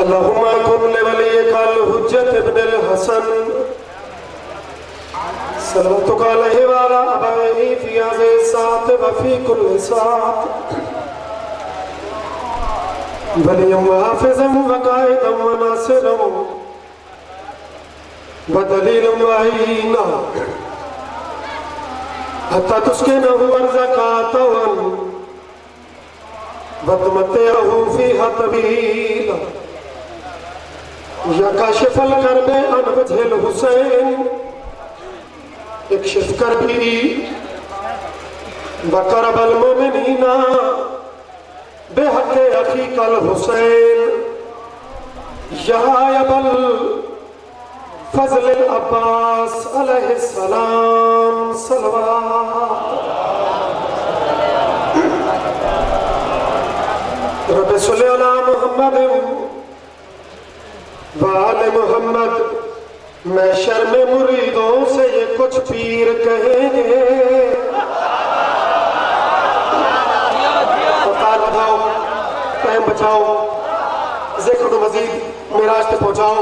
अल्लाहुम्मा कुन लिवलिय्यिकल हुज्जत इब्नुल हसन सल्लल्लाहु अलैहि व अला अबैहि फी हाज़िहि सात व फी कुल्लि सात वलिय्यम व हाफ़िज़म व काइदम व नासिरम व दलीलम व अईना हत्ता तुस्किनहु अर्ज़क़ातवन व तुमत्तिअहु फ़ीहा तवीला या काशिफल कर्बे अन वजहिल हुसैन इक्शिफ कर्बी व करबल मोमिनीना बेहक़्क़े अख़ीकल हुसैन या अबल फ़ज़्ल अब्बास अलैहिस्सलाम सल्लल्लाहु रब्बि सल्लि अला मुहम्मद व आले मुहम्मद। मैं शर्म मुरीदों से ये कुछ पीर कहेंगे। औतार बढ़ाओ, टाइम बचाओ, ज़िक्र मज़ीद मेराज तक पहुँचाओ।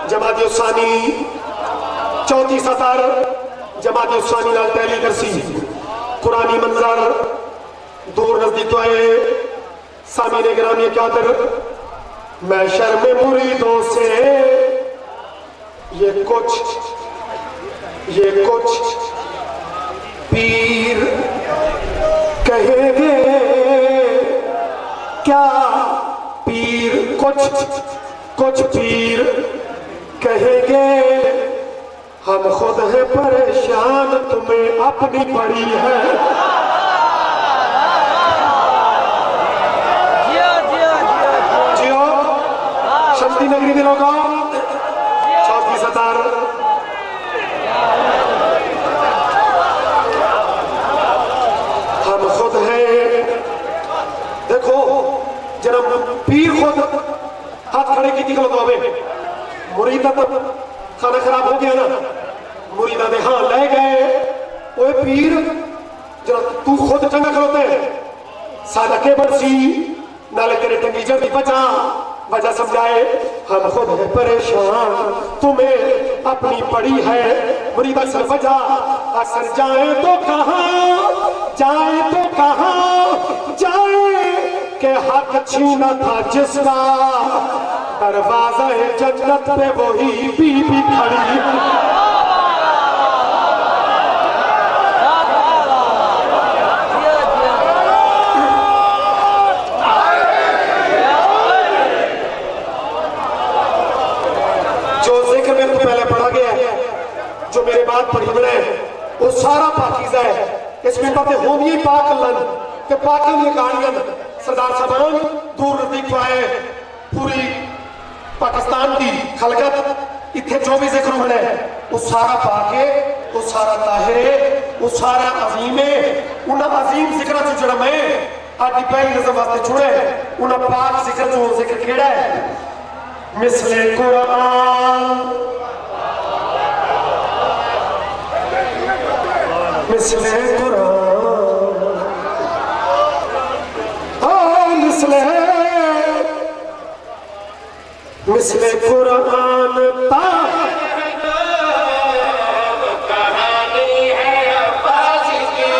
जमात उस्सानी चौथी सतर जमात उस्सानी नाल तैली करसी कुरानी मंजर दूर नजदीक तो आए सामीने गिरामी कादर। मैं शर्म मुरीदों से ये कुछ पीर कहेंगे। क्या पीर कुछ पीर कहेंगे। हम खुद है परेशान तुम्हें अपनी पड़ी है। जियो शक्ति नगरी के लोगों चौथी सतार हम खुद हैं। देखो जरा पीर खुद हाथ खड़े की निकल तो मुरीदा तो खाना खराब हो गया ना। मुरीदा ने हाँ ले गए ओए पीर जरा तू खुद चंगा खलोते सादा के बरसी नाले तेरे टंगी जल्दी बचा वजह समझाए। हम खुद है परेशान तुम्हें अपनी पड़ी है। मुरीदा से वजह असर जाए तो कहाँ जाए के हक छीना था जिसका दरवाजा है जन्नत पे वही बीबी खड़ी। जो जिक्र मेरे को पहले पढ़ा गया है जो मेरे बाद पढ़ी बने वो सारा पाकीज़ा है। इसमें बातें होनी पाक लन के पाकी ने कहानियां सरदार साहबान दूर नजदीक पाए पूरी पाकिस्तान की खलकत इतने जो भी जिक्र बने वो सारा पाके वो सारा ताहिरे वो सारा अजीमे उन अजीम जिक्र चो जड़ा मैं आज की पहली नजर वास्ते छुड़े उन पाक जिक्र चो जिक्र केड़ा है मिसले कुरान मिसले कुरान मिसले कुरान कहानी है अब्बास की।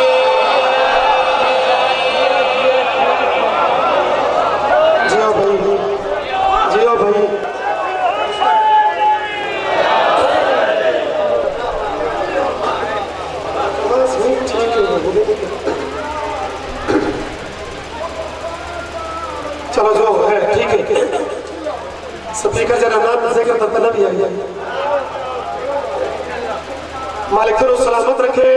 जियो भाई चलो जो है ठीक है। स्पीकर जरा नाम जिक्र तलब भी आई मालिक तो सलामत रखे।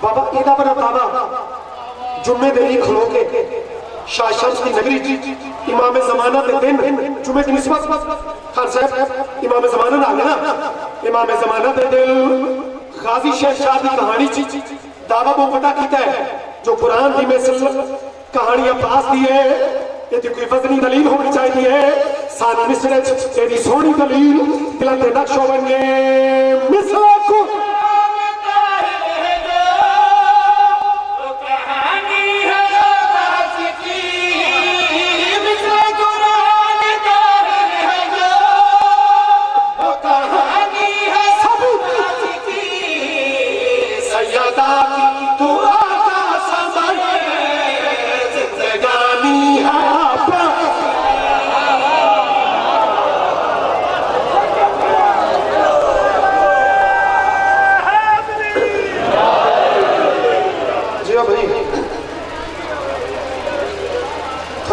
बाबा इदा बना बाबा जुम्मे दे खलो के शाह शम्स की नगरी इमाम जमाना के दिन जुम्मे की निस्बत खान साहब इमाम जमाना आ गया ना। इमाम जमाना के दिल गाजी शेर शाह की कहानी दावा वो पता किया है जो कुरान की मिसल कहानियां पास दी है ये कोई वजनी दलील होनी चाहिए। सानी मिसरे तेरी सोनी दलील दिलते नक्शो बने मिसले को कहानी है अब्बास की। मिसले कुरान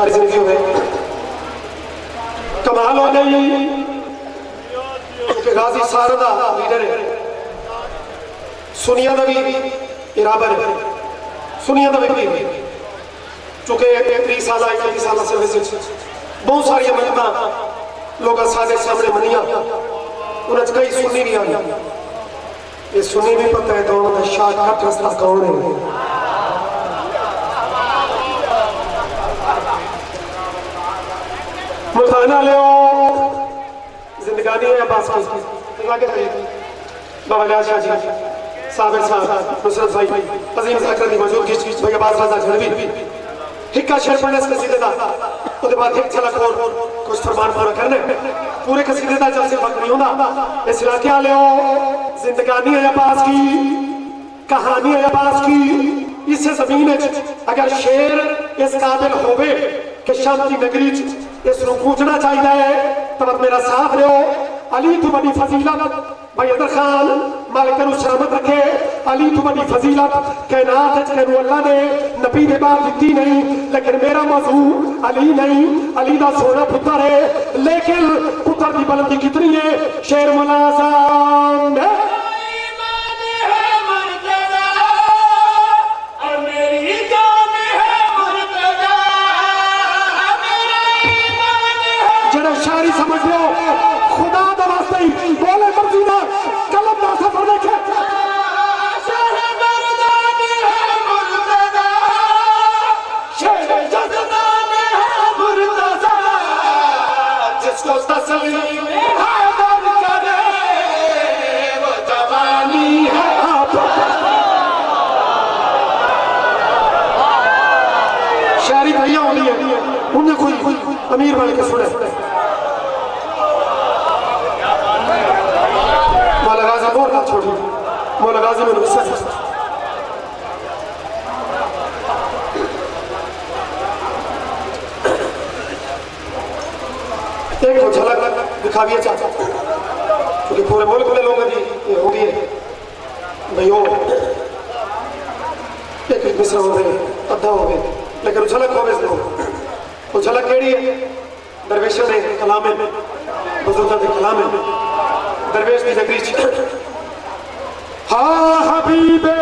सारी जिंदगी हुए कमाल हो गई कि गाजी सारा दा लीडर है सुनिया दा भी बराबर है सुनिया दा भी चूंकि 30 साल 31 साल सर्विस बहुत सारिया मन्नत लोग सारे सामने मनिया उन्हें कई सुनी भी आई ये सुनी भी पता है दोनों का शार्टकट रास्ता कौन है मुल्ताना ले जिंदगानी है अब्बास की बाबा लियाज शाह जी साबिर साहब नुसरत भाई अजीम अकरम की मौजूद की भाई अब्बास रजा झलवी हिक्का शेर पढ़ने से कसीदे दा उसके बाद एक झलक और कुछ फरमान पूरा करने पूरे कसीदे दा जब से वक्त नहीं होता इस इलाके वाले जिंदगानी है अब्बास की कहानी है अब्बास की इस जमीन अगर शेर इस काबिल होवे कि शाम की नगरी इसको पूछना चाहिए तब मेरा साथ लो अली तू बड़ी फजीलत भाई अदर खान मालिक नु सलामत रखे अली तू बड़ी फजीलत कायनात के अल्लाह ने नबी दे बाद दी नहीं लेकिन मेरा मौजू अली नहीं अली दा सोना पुत्र है लेकिन पुत्र की बुलंदी कितनी है शेर मुलाज़म शायरी समझ लो खुदा दा वास्ते ही बोले मर्जी ना कलम दा सफर देखे जिसको तसल्ली हैदर करे वो जवानी है शायरी भैया होनी है उन्हें कोई अमीर वाले के सुने छोड़ी मौला गाजी में एक को झलक दिखाइए चाचा क्योंकि पूरे मुल्क में लोगों की ये होगी भाइयों एक मिसरा हो गए अद्धा हो गए लेकिन झलक हो गए वो झलक केड़ी है दरवेश ने कलाम में बुजुर्गों के कलाम में दरवेश की नगरी हाँ हबीबे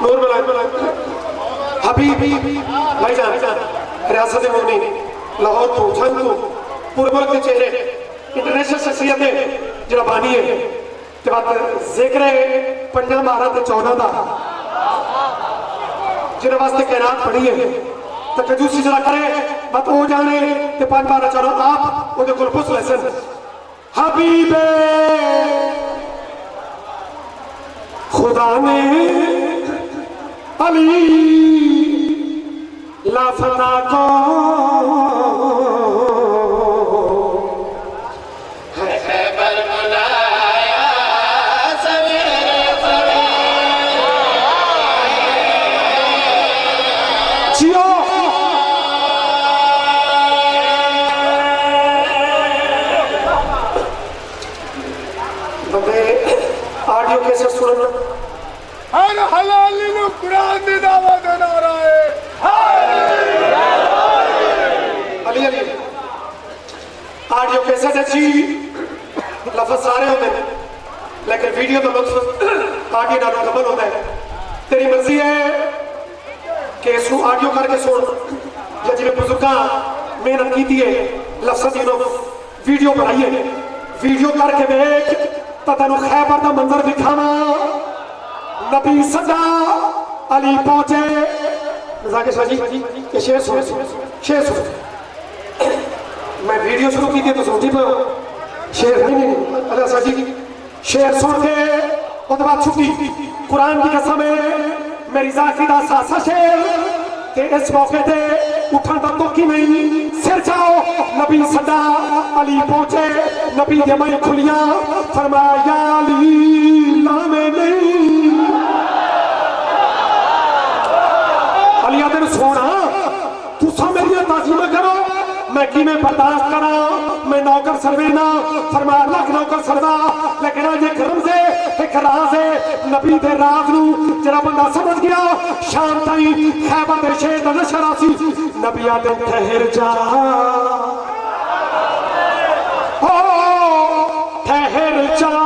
नूर मिला हबीबी भाईजान रियासत मोनी लाहौर तो छंद तो पूरे मुल्क के चेहरे इंटरनेशनल शख्सियत है जरा बानी है ते बात जिक्र है 5 12 ते 14 दा जिन्हें वास्ते कायनात पड़ी है तो कंजूसी जरा करे बात हो जाने ते 5 12 चलो आप ओदे कोल पुछ लेसन हबीबे खुदा ने अली लाफना को ऑडियो कैसे सुनना हर हलाली नु कुरान दी दावत देना रहा है अली अली ऑडियो कैसे अच्छी लफ्ज सारे होते हैं लेकिन वीडियो तो लफ्ज ऑडियो नालों डबल होता है तेरी मर्जी है कि इसको ऑडियो करके सुन या जिन्हें बुजुर्गा मेहनत की थी लफ्ज वीडियो बनाई है वीडियो करके देख तेन खैबर का मंजर दिखाना नबी सदा अली पहुंचे शेर सुन शेर सुन मैं वीडियो शुरू की थी तो सोची पे शेर नहीं अल्लाह शाह जी शेर सुन के उसके बाद छुट्टी कुरान की कसम है मेरी जाकी दा सासा शेर के इस मौके पे उठन तक तो की नहीं सिर जाओ नबी सदा अली पहुंचे नबी के मैं खुलिया फरमाया अली लामे नहीं अली आदर सोना तुसा मेरी ताजीम करो मैं कि मैं बर्दाश्त करा मैं नौकर सरवे ना फरमा लख नौकर सरवा लेकिन आज एक रमज़े एक राज है नबी दे राज नू जरा बंदा समझ गया शाम ताई खैबर दे शेर दा नशर आसी नबी आदे ठहर जा ओ ठहर जा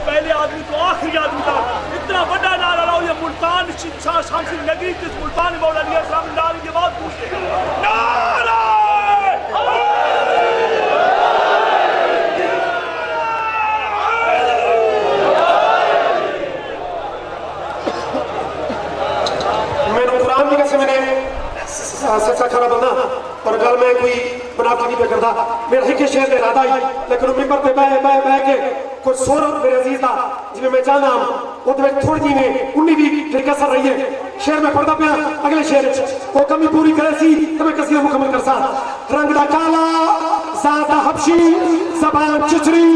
पहले आदमी तो आखिरी आदमी था इतना बड़ा नारा लाओ ये मुल्तान शामसी नगरी किस मुल्तान मौला अली अस्सलाम नारे की बात पूछते नारा मैंने कुरान की कसम मैंने सच्चा खरा बंदा और गल मैं कोई बनावटी नहीं पे करता मेरा एक शेर दे रहा ही लेकिन मिंबर पे बह के कुछ सुर मेरे अजीज दा जिਵੇਂ मैं चाहना ਉਹਦੇ ਵਿੱਚ ਥੋੜੀ ਜਿਹੀ ਨੇ 19 ਵੀ कसर रही है शेर में पढ़दा पिया अगले शेर वो कमी पूरी करे सी तो मैं कसीदा मुकम्मल कर सा रंग दा काला ज़ात हबशी ज़बान चिचरी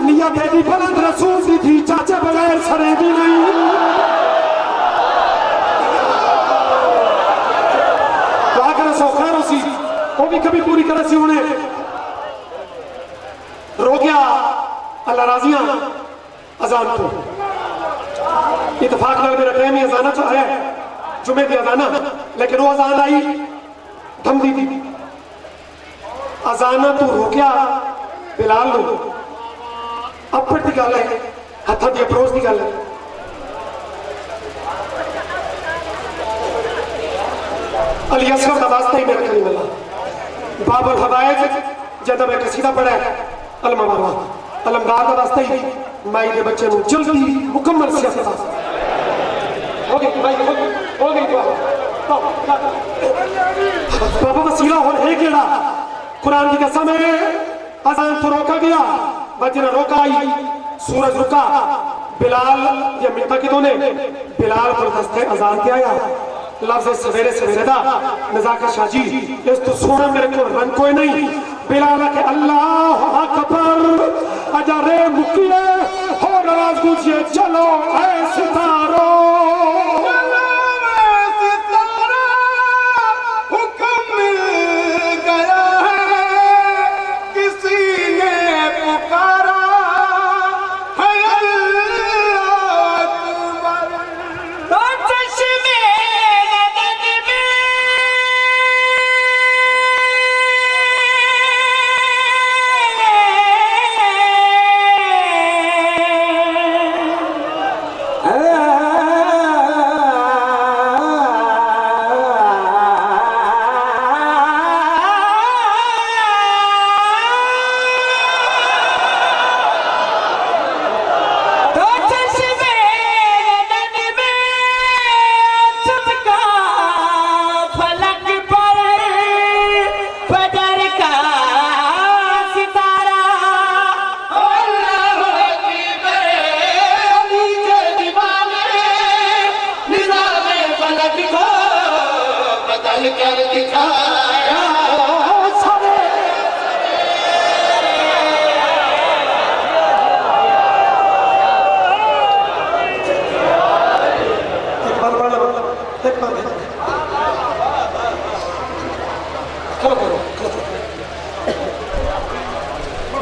नियत दी बुलंद रसूल दी थी चाचे बगैर सरे दी नहीं वो भी कभी पूरी तरह से उन्हें रो गया अल्लाह राजियां अजान को इतफाक नाल मेरा टाइम ही अजाना तो है जुमे की अजाना लेकिन वो अजान आई धम दी थी अजाना तू रो गया बिलाल लो अपर की गल है हथा की अप्रोच की गल है अली असगर का वास्ता ही मेरा करीम अल्लाह बाबुल हवाइज जब मैं कसीदा पढ़ा अलमा बाबा अलमदार का वास्ता ही माई के बच्चे को जल्दी मुकम्मल सियासत हो गई भाई हो गई बाबा वसीला हो है केड़ा कुरान की कसम है अजान तो रोका गया बजना रोका आई सूरज रुका बिलाल ये मिलता कितों ने बिलाल पर दस्ते अजान के आया लफ्ज़ सवेरे सवेरे दा नज़ाकत शाजी इस तो सोना मेरे को रंग कोई नहीं बिलाल के अल्लाह अकबर अजरे मुकिए हो आवाज गूंजिए चलो ऐ सितारो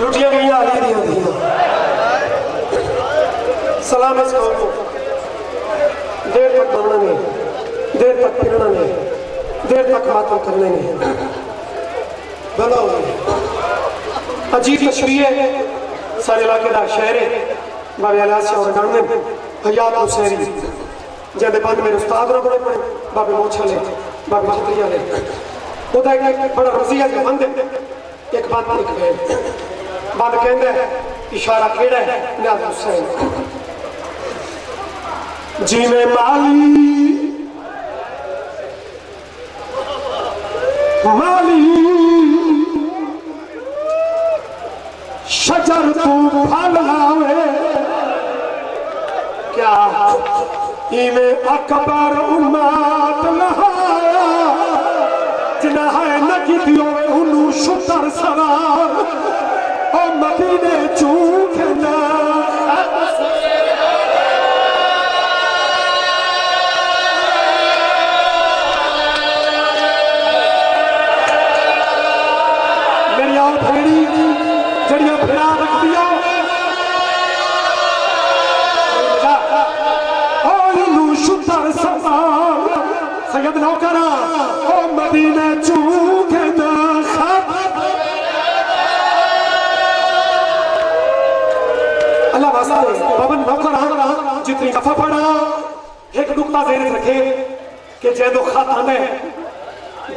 लुटिया गई आली दी होंदियां सलाम इस कौम को देर तक बनना नहीं देर तक फिरना नहीं देर तक मातम करने नहीं बना अजीब तशरीह है सारे इलाके का शहर है बाबे अलियास और गणने हयात हुसैनी जैसे बंद मेरे उस्ताद ने बड़े बड़े बाबे मोछले बाबे छतरिया ने ਉਹਦਾ ਇੱਕ ਬੜਾ ਰਜ਼ੀਆ ਜਿਹਾ ਬੰਦ ਇੱਕ ਬੰਦ ਲਿਖ ਗਏ ਬੰਦ ਕਹਿੰਦਾ ਇਸ਼ਾਰਾ ਕਿਹੜਾ ਹੈ ਨਿਆਜ਼ ਹੁਸੈਨ ਜਿਵੇਂ माली शजर तू फल लावे क्या इमे अकबर उम्मत नहाया जिना है नकी दियो उन्नू शुतर सवार ओ मदीने चूखना जड़ियां फिरा रख दिया शुतर सैयद नौकरा ओ मदीने चूके अल्लाह वास्ते पवन नौकरा जितनी दफा पढ़ा एक नुकता ज़हन रखे कि जैदो खत आने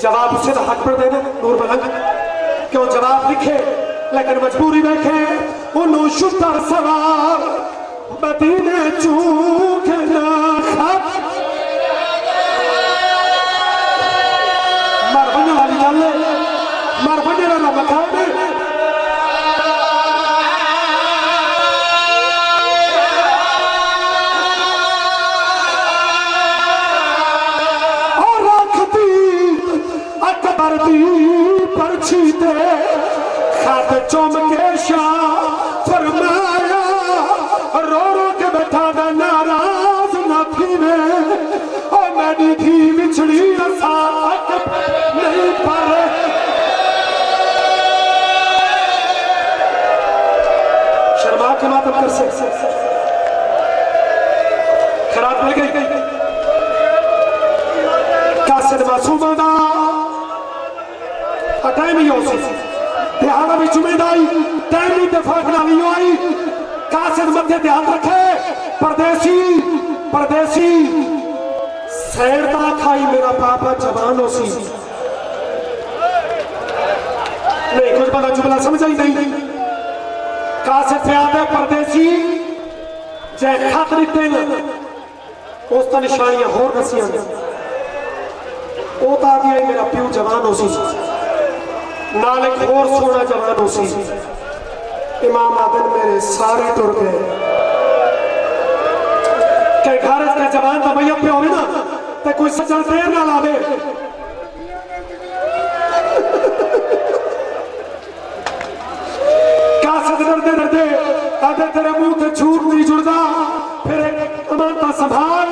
जवाब उसे तो हक पर देने नूर मलंग क्यों जवाब लिखे लेकिन मजबूरी देखे उन्हों शुतर सवार मदीने चूकना मर बनने वाली गल मर बनने वाला मकान और रखती अकबर दी पर्ची ते खात चुम के शाह फरमाया रो रो के बैठा दा नाराज नाथी में ओ मेरी थी बिछड़ी साथ नहीं पर शर्मा के मातम कर सकते खराब मिल गई कासिद मासूमा दा टाइम ही हो बिहार में जुम्मेदारी टाइम इतफाक नाली आई कासिद मध्य ध्यान रखे परदेसी परदेसी सैरता खाई मेरा पापा जवान हो सी नहीं कुछ बंदा जुमला समझ ही नहीं कासिद से आते परदेसी जै खत लिखते हैं उस तो निशानियां होर दसियां वो तो आदि मेरा प्यू जवान हो सी नाल एक और सोना जवान हो सी इमाम आदम मेरे सारे टुर गए के घर का जवान तो भैया पे होवे ना ते कोई सजन देर ना लावे कासिद डरदे डरदे आदे तेरे मुंह ते झूठ नहीं जुड़दा फिर एक अमानता संभाल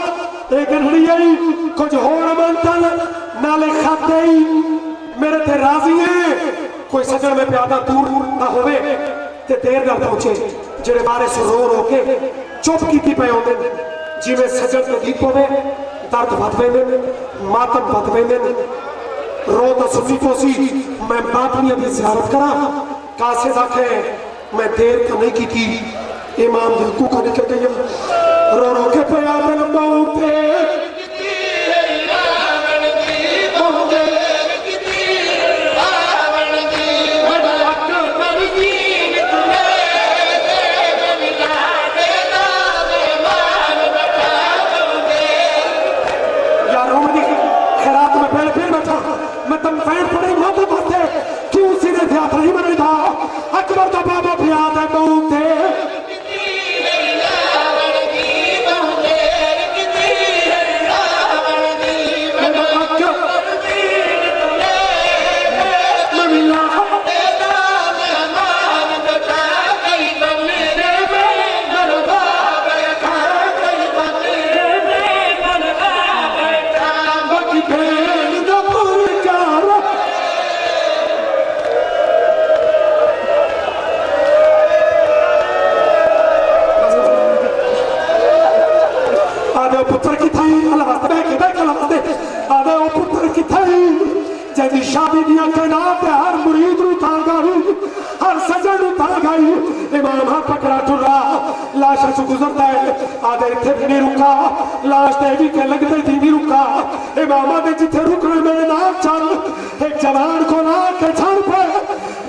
एक गनड़ी आई कुछ होर अमानता नाले खाते ही मेरे ते राजी है कोई सजन में प्यादा दूर ना होवे ते देर ना पहुंचे जेड़े बारे से रो रो के चुप कीती पे होंदे जिवें सजन ते गीत होवे दर्द वध वेंदे मातम वध वेंदे रो तो सुनी तो सी मैं बापनियां दी ज़ियारत करा कासिद आखे मैं देर तो नहीं की इमाम दिल को कर के गया रो रो के पे आदम मौत पे मैं तुम फैन पड़े मत बाते क्यों सीधे थे आप नहीं मरे था अकबर तो बाबा भी आता है बहुत थे जैदी शादी दिया कैनात हर मुरीद नूं तां गाई हर सजन नूं तां गाई इमाम हां पकड़ा टुरा लाशा चु गुजरता है आदे इत्थे भी नहीं रुका लाश ते भी के लगदे थी नहीं रुका इमामा दे जिथे रुकना मेरे नाल चल एक जवान को ला के छड़ पे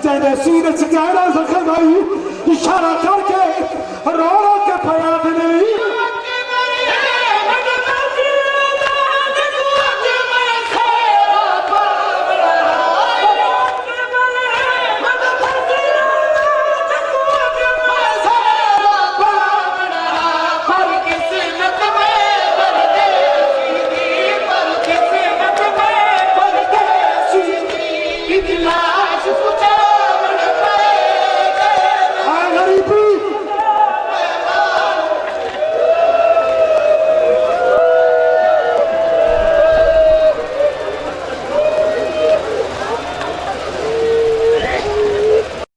जैदे सीने च गहरा जख्म आई इशारा करके रो रो के फरियाद ने